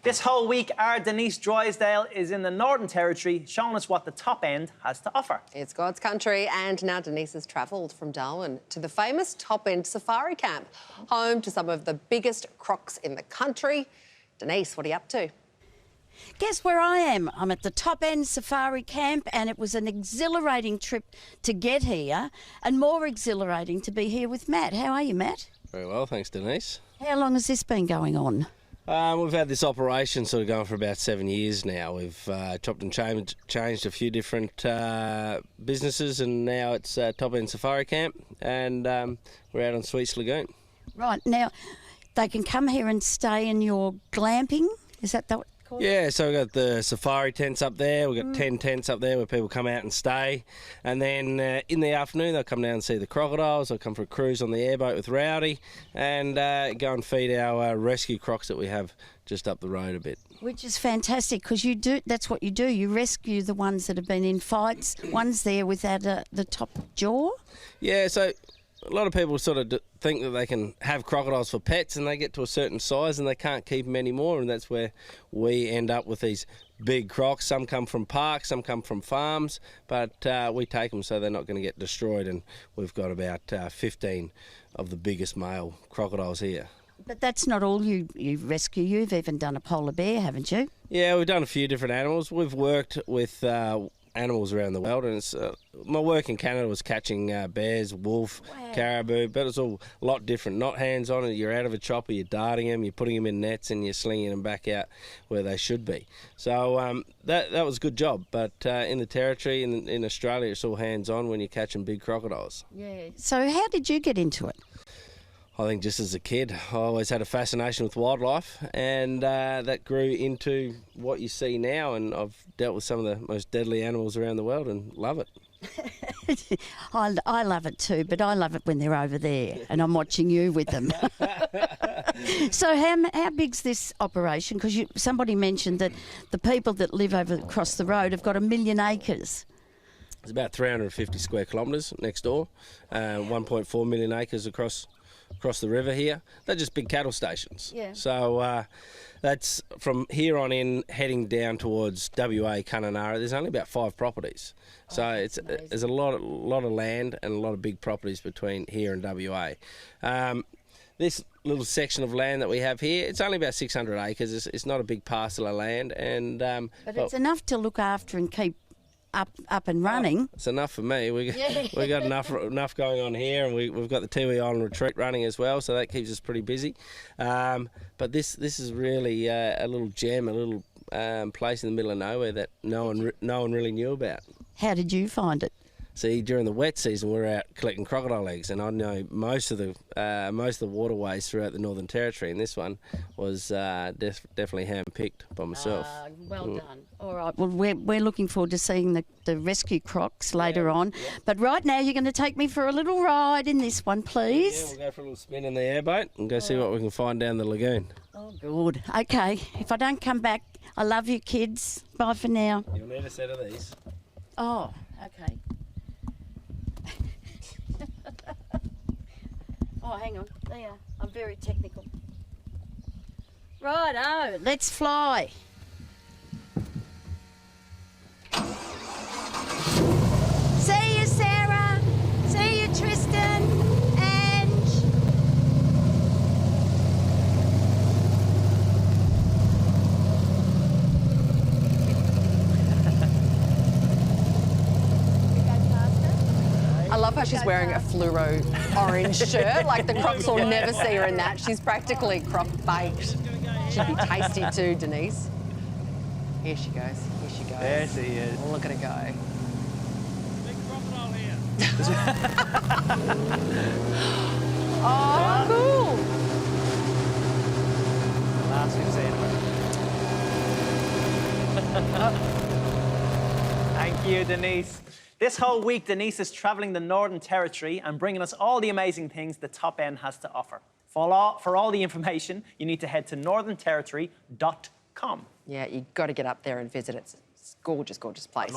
This whole week, our Denise Drysdale is in the Northern Territory, showing us what the top end has to offer. It's God's country, and now Denise has travelled from Darwin to the famous top end safari camp, home to some of the biggest crocs in the country. Denise, what are you up to? Guess where I am? I'm at the top end safari camp, and it was an exhilarating trip to get here and more exhilarating to be here with Matt. How are you, Matt? Very well, thanks, Denise. How long has this been going on? We've had this operation sort of going for about 7 years now. We've chopped and changed a few different businesses, and now it's top end safari camp, and we're out on Sweets Lagoon. Right, now they can come here and stay in your glamping? Is that what? Yeah, so we've got the safari tents up there. We've got 10 tents up there where people come out and stay. And then in the afternoon, they'll come down and see the crocodiles. They'll come for a cruise on the airboat with Rowdy and go and feed our rescue crocs that we have just up the road a bit. Which is fantastic, because you do—that's what you do. You rescue the ones that have been in fights, ones there without the top jaw. Yeah, so a lot of people sort of think that they can have crocodiles for pets, and they get to a certain size and they can't keep them anymore, and that's where we end up with these big crocs. Some come from parks, some come from farms, but we take them so they're not going to get destroyed, and we've got about 15 of the biggest male crocodiles here. But that's not all you rescue. You've even done a polar bear, haven't you? Yeah, we've done a few different animals. We've worked with animals around the world, and it's my work in Canada was catching bears, wolf, caribou, but it's all a lot different. Not hands-on, you're out of a chopper, you're darting them, you're putting them in nets, and you're slinging them back out where they should be. So that was a good job, but in the Territory, in Australia, it's all hands-on when you're catching big crocodiles. Yeah. So how did you get into it? I think just as a kid, I always had a fascination with wildlife, and that grew into what you see now, and I've dealt with some of the most deadly animals around the world and love it. I love it too, but I love it when they're over there and I'm watching you with them. So how big's this operation? Because somebody mentioned that the people that live over across the road have got 1 million acres. It's about 350 square kilometres next door, 1.4 million acres across the river here. They're just big cattle stations. Yeah. So that's from here on in, heading down towards WA, Kununurra. There's only about 5 properties. So there's a lot of land and a lot of big properties between here and WA. This little section of land that we have here, it's only about 600 acres. It's not a big parcel of land, and but it's enough to look after and keep up and running. It's enough for me. We got enough going on here, and we've got the Tiwi Island retreat running as well, so that keeps us pretty busy. But this is really a little gem, a little place in the middle of nowhere that no one really knew about. How did you find it? See, during the wet season, we're out collecting crocodile eggs, and I know most of the waterways throughout the Northern Territory, and this one was definitely hand-picked by myself. Well done. All right. Well, we're looking forward to seeing the rescue crocs later on. Yeah. But right now, you're going to take me for a little ride in this one, please. Yeah, we'll go for a little spin in the airboat and go see what we can find down the lagoon. Oh, good. Okay. If I don't come back, I love you, kids. Bye for now. You'll need a set of these. Oh, okay. Oh, hang on. There. I'm very technical. Righto, let's fly. See you, Sarah. See you, Tristan. Ange. I love how she's wearing a fluoro orange shirt. Like the crocs will never see her in that. She's practically croc baked. Should be tasty too, Denise. Here she goes. Here she goes. There she is. Look at her go. Big crocodile here. Oh, cool. Last we've seen her. Thank you, Denise. This whole week, Denise is travelling the Northern Territory and bringing us all the amazing things the top end has to offer. For all the information, you need to head to northernterritory.com. Yeah, you've got to get up there and visit it. It's a gorgeous, gorgeous place.